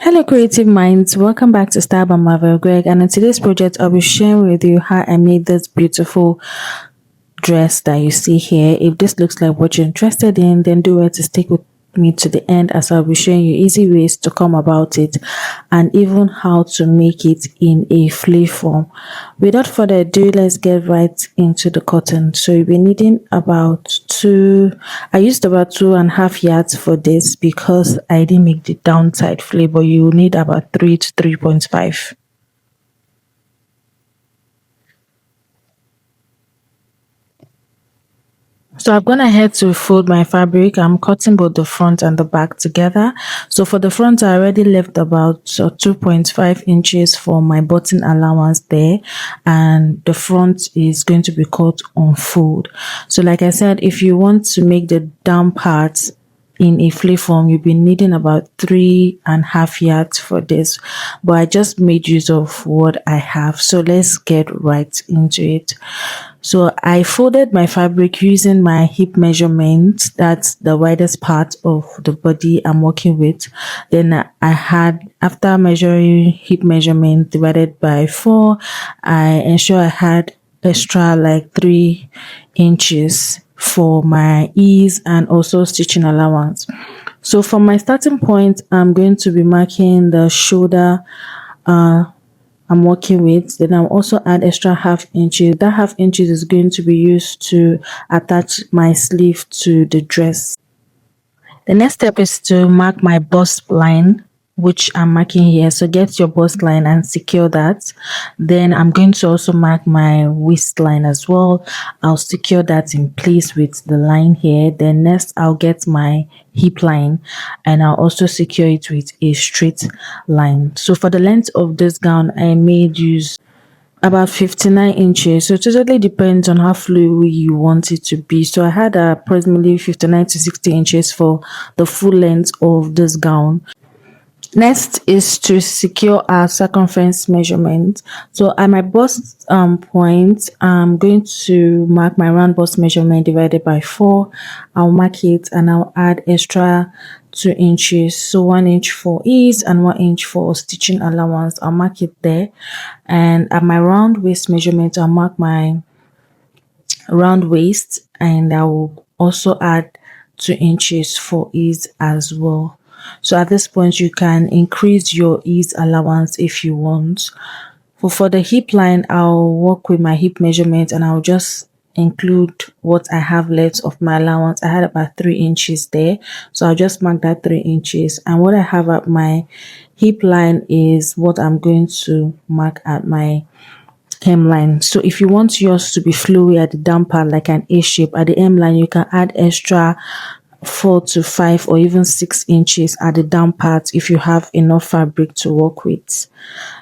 Hello, creative minds. Welcome back to Style by Marvel Greg. And in today's project, I'll be sharing with you how I made this beautiful dress that you see here. If this looks like what you're interested in, then do it to stick with me to the end as I'll be showing you easy ways to come about it and even how to make it in a flea form. Without further ado, let's get right into the cotton. So you'll be needing I used about 2.5 yards for this because I didn't make the downside flea, but you will need about 3 to 3.5. So I've gone ahead to fold my fabric. I'm cutting both the front and the back together. So for the front, I already left about 2.5 inches for my button allowance there. And the front is going to be cut on fold. So like I said, if you want to make the down parts in a flea form, you'll be needing about 3.5 yards for this, but I just made use of what I have. So let's get right into it. So I folded my fabric using my hip measurement. That's the widest part of the body I'm working with. Then I had, after measuring hip measurement divided by 4, I ensure I had extra like 3 inches for my ease and also stitching allowance. So for my starting point, I'm going to be marking the shoulder I'm working with. Then I'll also add extra half inches. That half inches is going to be used to attach my sleeve to the dress. The next step is to mark my bust line, which I'm marking here. So get your bust line and secure that. Then I'm going to also mark my waistline as well. I'll secure that in place with the line here. Then next I'll get my hip line and I'll also secure it with a straight line. So for the length of this gown, I made use about 59 inches. So it totally depends on how flowy you want it to be. So I had approximately 59 to 60 inches for the full length of this gown. Next is to secure our circumference measurement. So at my bust point, I'm going to mark my round bust measurement divided by 4. I'll mark it and I'll add extra 2 inches. So 1 inch for ease and 1 inch for stitching allowance. I'll mark it there. And at my round waist measurement, I'll mark my round waist and I will also add 2 inches for ease as well. So at this point, you can increase your ease allowance if you want. For the hip line, I'll work with my hip measurement and I'll just include what I have left of my allowance. I had about 3 inches there. So I'll just mark that 3 inches. And what I have at my hip line is what I'm going to mark at my hemline. So if you want yours to be flowy at the down part like an A shape, at the hemline you can add extra 4 to 5 or even 6 inches at the down part if you have enough fabric to work with.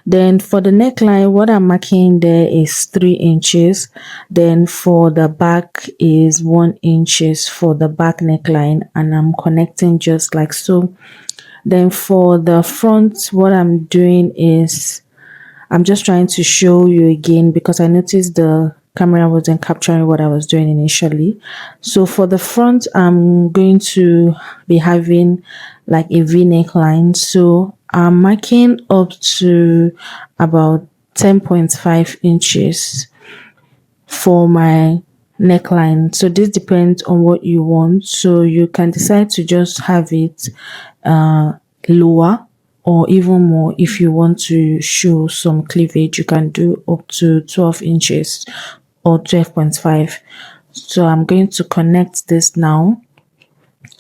Then for the neckline, what I'm marking there is 3 inches. Then for the back is 1 inches for the back neckline and I'm connecting just like so. Then for the front, what I'm doing is I'm just trying to show you again because I noticed the camera wasn't capturing what I was doing initially. So for the front, I'm going to be having like a V neckline. So I'm marking up to about 10.5 inches for my neckline. So this depends on what you want. So you can decide to just have it lower or even more. If you want to show some cleavage, you can do up to 12 inches or 12.5. So I'm going to connect this now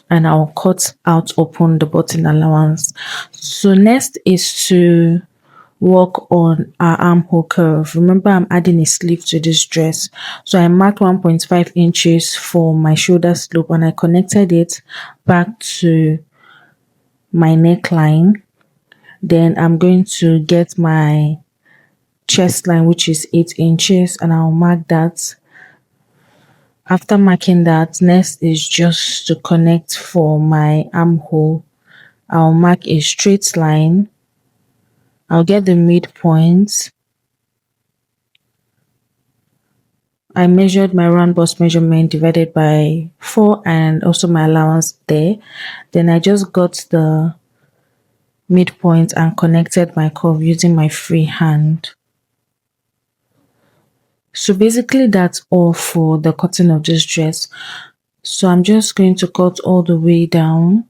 and I'll cut out open the button allowance. So next is to work on our armhole curve. Remember, I'm adding a sleeve to this dress. So I marked 1.5 inches for my shoulder slope and I connected it back to my neckline. Then I'm going to get my chest line, which is 8 inches, and I'll mark that. After marking that, next is just to connect for my armhole. I'll mark a straight line. I'll get the midpoint. I measured my round bust measurement divided by 4 and also my allowance there. Then I just got the midpoint and connected my curve using my free hand. So basically that's all for the cutting of this dress. So I'm just going to cut all the way down,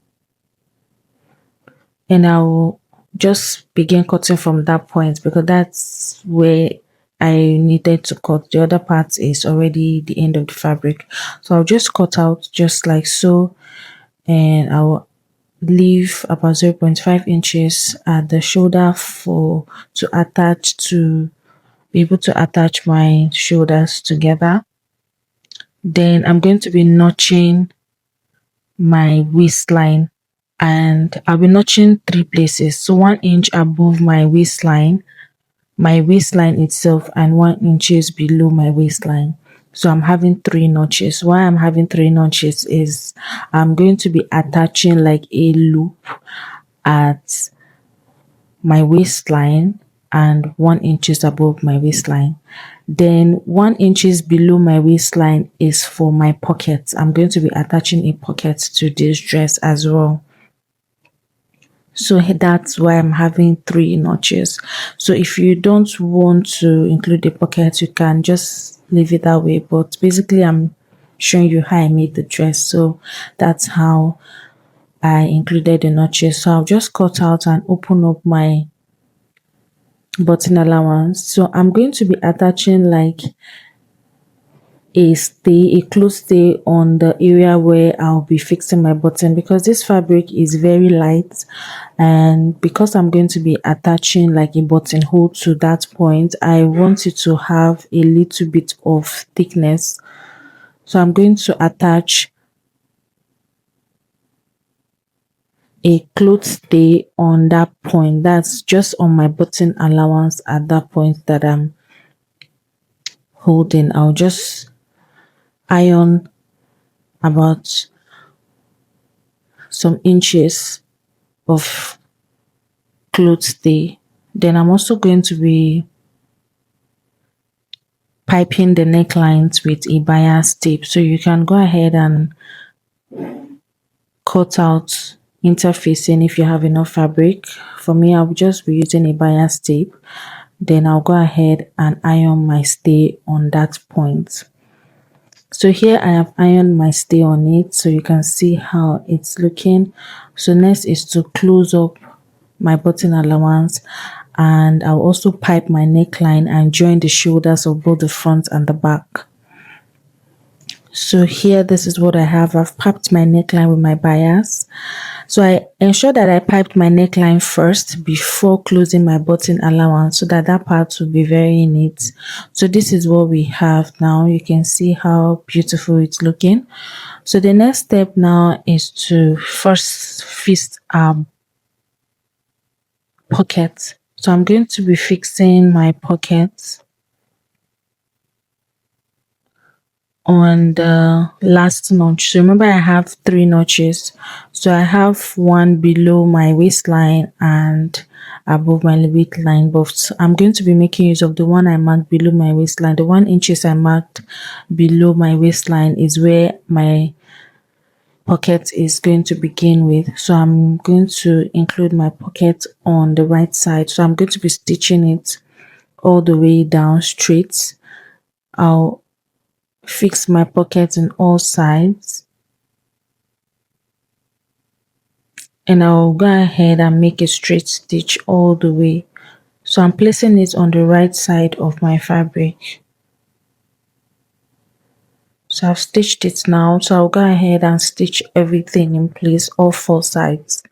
and I will just begin cutting from that point because that's where I needed to cut. The other part is already the end of the fabric. So I'll just cut out just like so, and I'll leave about 0.5 inches at the shoulder for to attach to be able to attach my shoulders together. Then I'm going to be notching my waistline, and I'll be notching three places. So 1 inch above my waistline itself, and 1 inches below my waistline. So I'm having three notches. Why I'm having three notches is I'm going to be attaching like a loop at my waistline and 1 inches above my waistline. Then 1 inches below my waistline is for my pockets. I'm going to be attaching a pocket to this dress as well. So that's why I'm having three notches. So if you don't want to include the pocket, you can just leave it that way. But basically I'm showing you how I made the dress. So that's how I included the notches. So I'll just cut out and open up my button allowance. So I'm going to be attaching like a close stay on the area where I'll be fixing my button, because this fabric is very light, and because I'm going to be attaching like a buttonhole to that point, I want it to have a little bit of thickness. So I'm going to attach a cloth stay on that point. That's just on my button allowance at that point that I'm holding. I'll just iron about some inches of cloth stay. Then I'm also going to be piping the necklines with a bias tape. So you can go ahead and cut out interfacing if you have enough fabric. For me, I'll just be using a bias tape. Then I'll go ahead and iron my stay on that point. So here I have ironed my stay on it, so you can see how it's looking. So next is to close up my button allowance, and I'll also pipe my neckline and join the shoulders of both the front and the back. So here, this is what I have. I've piped my neckline with my bias. So I ensure that I piped my neckline first before closing my button allowance, so that that part will be very neat. So this is what we have now. You can see how beautiful it's looking. So the next step now is to first fix our pocket. So I'm going to be fixing my pocket on the last notch. So remember, I have three notches. So I have one below my waistline and above my waistline, but I'm going to be making use of the one I marked below my waistline. The 1 inches I marked below my waistline is where my pocket is going to begin with. So I'm going to include my pocket on the right side. So I'm going to be stitching it all the way down straight. I'll fix my pocket on all sides, and I'll go ahead and make a straight stitch all the way. So I'm placing it on the right side of my fabric. So I've stitched it now. So I'll go ahead and stitch everything in place, all four sides.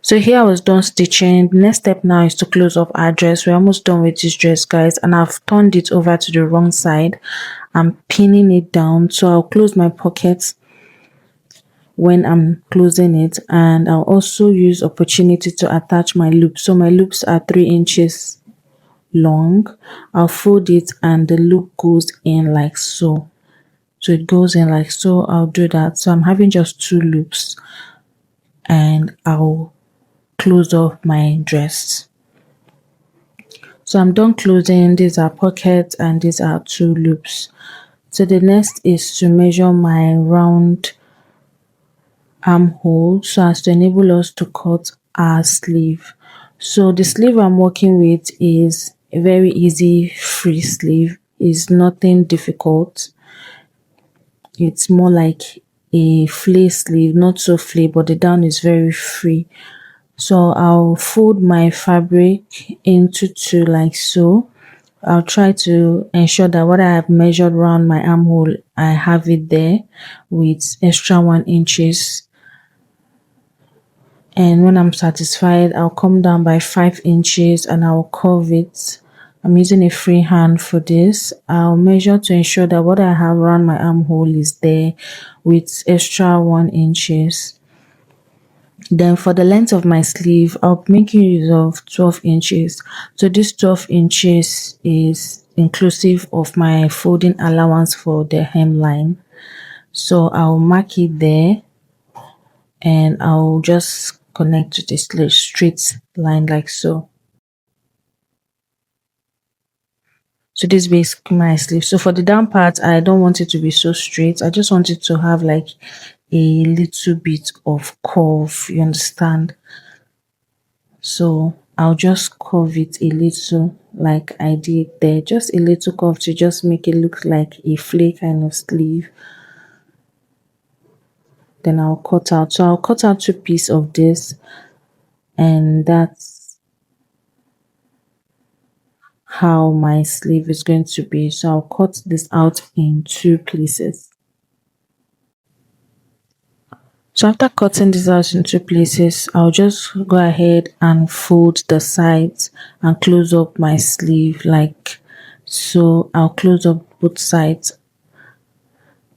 So here I was done stitching. The next step now is to close up our dress. We're almost done with this dress, guys, and I've turned it over to the wrong side. I'm pinning it down. So I'll close my pockets when I'm closing it, and I'll also use opportunity to attach my loops. So my loops are 3 inches long. I'll fold it and the loop goes in like so. So it goes in like so. I'll do that. So I'm having just 2 loops, and I'll close off my dress. So I'm done closing. These are pockets and these are 2 loops. So the next is to measure my round armhole so as to enable us to cut our sleeve. So the sleeve I'm working with is a very easy free sleeve. It's nothing difficult. It's more like a flay sleeve, not so flay, but the down is very free. So I'll fold my fabric into two like so. I'll try to ensure that what I have measured around my armhole, I have it there with extra 1 inches. And when I'm satisfied, I'll come down by 5 inches and I'll curve it. I'm using a free hand for this. I'll measure to ensure that what I have around my armhole is there with extra 1 inches. Then for the length of my sleeve, I'll make use of 12 inches. So this 12 inches is inclusive of my folding allowance for the hemline. So I'll mark it there and I'll just connect to this straight line like so. So this is basically my sleeve. So for the down part, I don't want it to be so straight. I just want it to have like a little bit of curve, you understand? So I'll just curve it a little like I did there. Just a little curve to just make it look like a flake kind of sleeve. Then I'll cut out. So I'll cut out 2 pieces of this, and that's how my sleeve is going to be. So I'll cut this out in 2 places. So after cutting this out in 2 places, I'll just go ahead and fold the sides and close up my sleeve like so. I'll close up both sides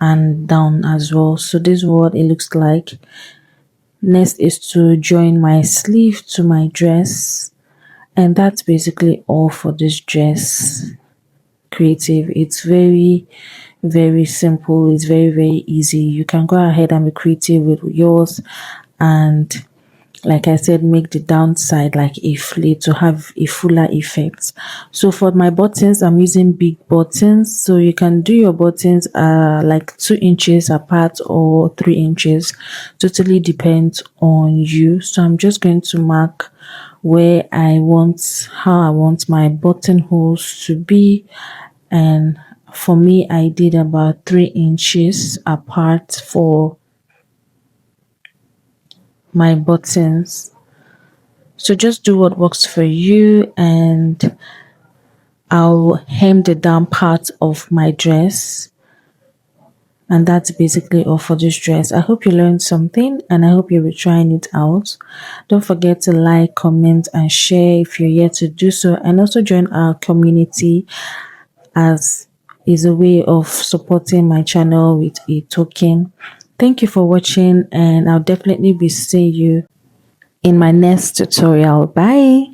and down as well. So this is what it looks like. Next is to join my sleeve to my dress, and that's basically all for this dress. Creative, it's very simple, it's very easy. You can go ahead and be creative with yours, and like I said, make the downside like a flay to have a fuller effect. So for my buttons, I'm using big buttons. So you can do your buttons like 2 inches apart or 3 inches. Totally depends on you. So I'm just going to mark where how I want my buttonholes to be. And for me, I did about 3 inches apart for my buttons. So just do what works for you, and I'll hem the down part of my dress. And that's basically all for this dress. I hope you learned something, and I hope you'll be trying it out. Don't forget to like, comment, and share if you're yet to do so, and also join our community as is a way of supporting my channel with a token. Thank you for watching, and I'll definitely be seeing you in my next tutorial. Bye.